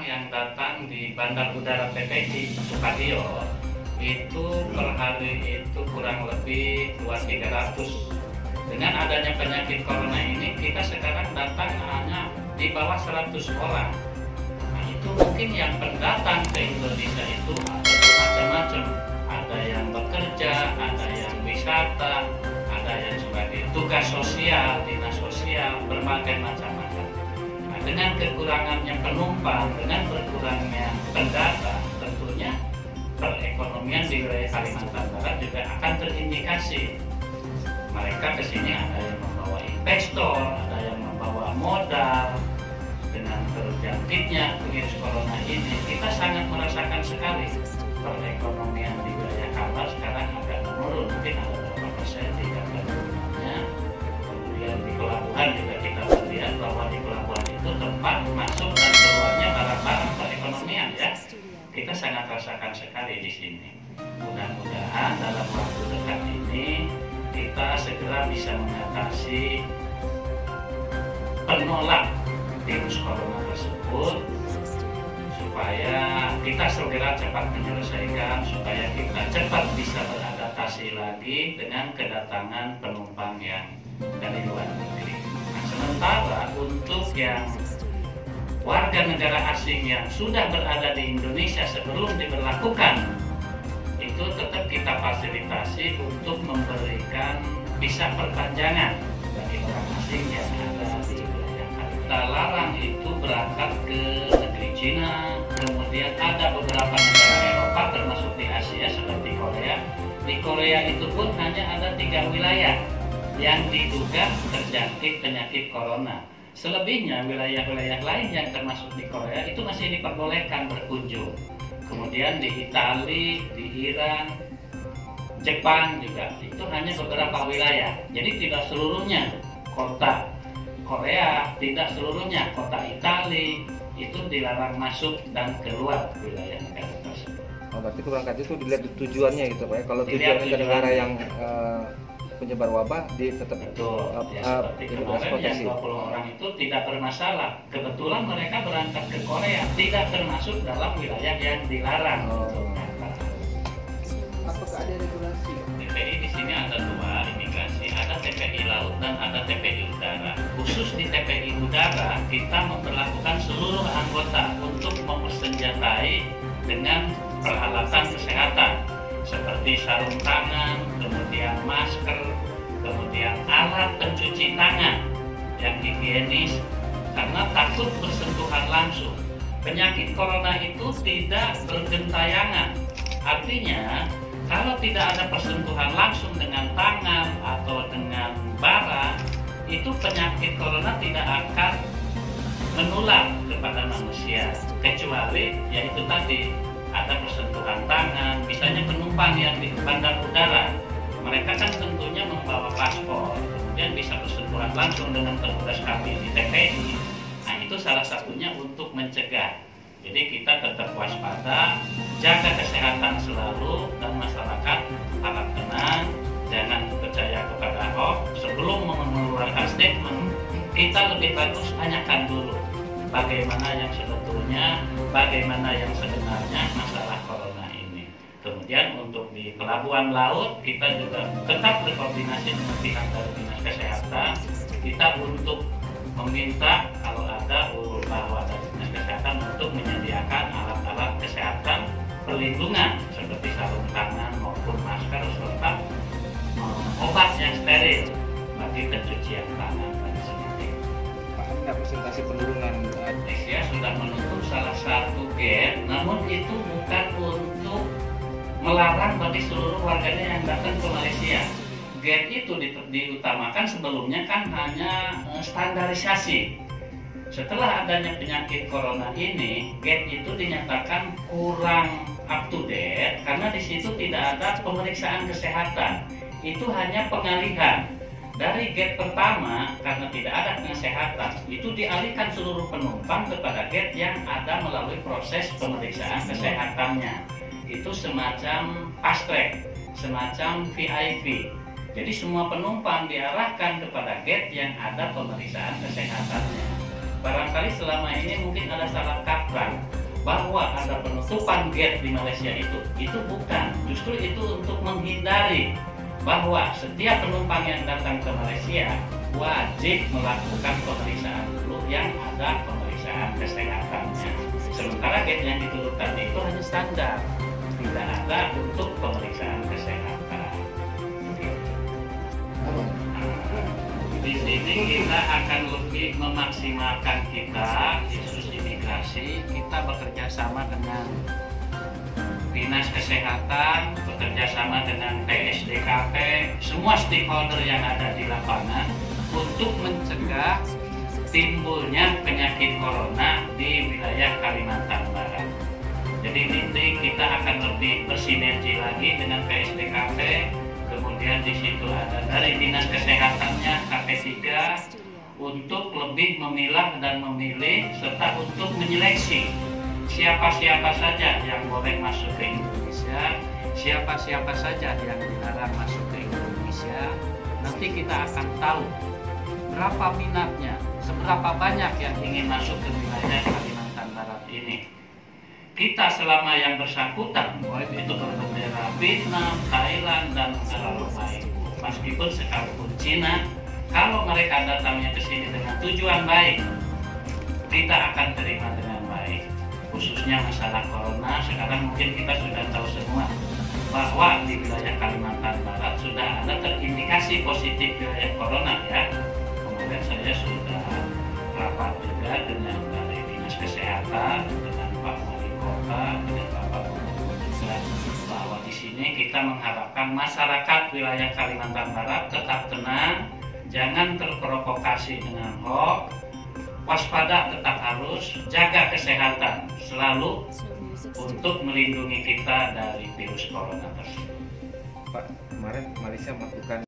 yang datang di Bandar Udara TPI Supadio itu per hari itu kurang lebih 200-300. Dengan adanya penyakit corona ini, kita sekarang datang hanya di bawah 100 orang. Nah, itu mungkin yang pendatang ke Indonesia itu ada macam-macam. Ada yang bekerja, ada yang wisata, ada yang sebagai tugas sosial, dinas sosial, berbagai macam-macam. Nah, dengan kekurangannya penumpang, dengan berkurangnya pendatang, tentunya perekonomian di wilayah Kalimantan Barat juga akan terindikasi. Mereka kesini ada yang membawa investor, ada yang membawa modal. Dengan terjangkitnya virus corona ini, kita sangat merasakan sekali perekonomian di wilayah Kalbar sekarang agak menurun, mungkin ada beberapa persen tidak penurunannya. Kemudian di pelabuhan juga kita melihat bahwa di pelabuhan itu tempat masuk dan keluarnya barang-barang perekonomian ya. Kita sangat rasakan sekali di sini. Mudah-mudahan dalam waktu dekat ini kita segera bisa mengatasi penolak virus corona tersebut supaya kita segera cepat menyelesaikan, supaya kita cepat bisa beradaptasi lagi dengan kedatangan penumpang yang dari luar negeri. Nah, sementara untuk yang warga negara asing yang sudah berada di Indonesia sebelum diberlakukan, itu tetap kita fasilitasi untuk memberikan visa perpanjangan bagi orang asing yang ada di wilayah kami. Kita larang itu berangkat ke negeri Cina, kemudian ada beberapa negara Eropa termasuk di Asia seperti Korea. Di Korea itu pun hanya ada 3 wilayah yang diduga terjangkit penyakit corona. Selebihnya wilayah-wilayah lain yang termasuk di Korea itu masih diperbolehkan berkunjung. Kemudian di Italia, di Iran, Jepang juga itu hanya beberapa wilayah. Jadi tidak seluruhnya kota Korea, tidak seluruhnya kota Italia itu dilarang masuk dan keluar wilayah negara tersebut. Oh, berarti berangkat itu dilihat tujuannya gitu Pak ya. Kalau tujuannya ke negara yang penyebar wabah tetap betul seperti kemarin yang 20 orang itu tidak bermasalah. Kebetulan mereka berangkat ke Korea, tidak termasuk dalam wilayah yang dilarang. Apakah ada regulasi? TPI di sini ada 2 imigrasi, ada TPI laut dan ada TPI udara. Khusus di TPI udara kita memperlakukan seluruh anggota untuk mempersenjatai dengan peralatan kesehatan seperti sarung tangan, kemudian masker, kemudian alat pencuci tangan yang higienis, karena takut bersentuhan langsung. Penyakit corona itu tidak bergentayangan, artinya kalau tidak ada persentuhan langsung dengan tangan atau dengan barang, itu penyakit corona tidak akan menular kepada manusia, kecuali yaitu tadi ada persentuhan tangan. Misalnya penumpang yang di bandar udara, mereka kan tentunya membawa paspor, kemudian bisa bersentuhan langsung dengan petugas kami di TPI. Nah, itu salah satunya untuk mencegah. Jadi kita tetap waspada, jaga kesehatan selalu, dan masyarakat harap tenang, jangan percaya kepada hoax. Sebelum mengeluarkan statement, kita lebih bagus tanyakan dulu bagaimana yang sebetulnya, bagaimana yang sebenarnya masalah corona ini. Kemudian untuk di pelabuhan laut kita juga tetap berkoordinasi dengan pihak dari dinas kesehatan. Kita untuk meminta kalau ada bahwa dari dinas kesehatan untuk menyediakan alat-alat kesehatan perlindungan seperti sarung tangan maupun masker serta obat yang steril bagi pencucian tangan dan sebagainya. Pak, ada presentasi penurunan. Indonesia sudah menutup salah satu gate, namun itu bukan untuk melarang bagi seluruh warganya yang datang ke Malaysia. Gate itu diutamakan sebelumnya kan hanya standarisasi. Setelah adanya penyakit corona ini, gate itu dinyatakan kurang up to date karena di situ tidak ada pemeriksaan kesehatan. Itu hanya pengalihan. Dari gate pertama, karena tidak ada kesehatan, itu dialihkan seluruh penumpang kepada gate yang ada melalui proses pemeriksaan kesehatannya. Itu semacam fast track, semacam VIP. Jadi semua penumpang diarahkan kepada gate yang ada pemeriksaan kesehatannya. barangkali selama ini mungkin ada salah kaprah bahwa ada penutupan gate di Malaysia itu bukan, justru itu untuk menghindari bahwa setiap penumpang yang datang ke Malaysia wajib melakukan pemeriksaan dulu yang ada pemeriksaan kesehatannya. Sementara gate yang ditutup tadi itu hanya standar, tidak ada untuk pemeriksaan kesehatan. Di sini kita akan lebih memaksimalkan kita, khusus imigrasi, kita bekerja sama dengan Dinas Kesehatan, bekerja sama dengan PSDKP, semua stakeholder yang ada di lapangan untuk mencegah timbulnya penyakit corona di wilayah Kalimantan Barat. Jadi nanti kita akan lebih bersinergi lagi dengan PSDKP, kemudian di situ ada dari Dinas Kesehatannya KP3 untuk lebih memilah dan memilih serta untuk menyeleksi siapa-siapa saja yang boleh masuk ke Indonesia, siapa-siapa saja yang dilarang masuk ke Indonesia. Nanti kita akan tahu berapa minatnya, seberapa banyak yang ingin masuk ke wilayah Kalimantan Barat ini. Kita selama yang bersangkutan, baik itu berbendera Vietnam, Thailand, dan negara lain, meskipun sekalipun Cina, kalau mereka datangnya ke sini dengan tujuan baik, kita akan terima dengan baik. Khususnya masalah corona, sekarang mungkin kita sudah tahu semua bahwa di wilayah Kalimantan Barat sudah ada terindikasi positif wilayah corona ya. Kemudian saya sudah rapat juga dengan dari Dinas Kesehatan, dengan Pak Wali Kota, dengan Bapak Gubernur juga, bahwa di sini kita mengharapkan masyarakat wilayah Kalimantan Barat tetap tenang, jangan terprovokasi dengan hoax, waspada tetap harus, jaga kesehatan selalu untuk melindungi kita dari virus corona tersebut. Pak, kemarin Malaysia melakukan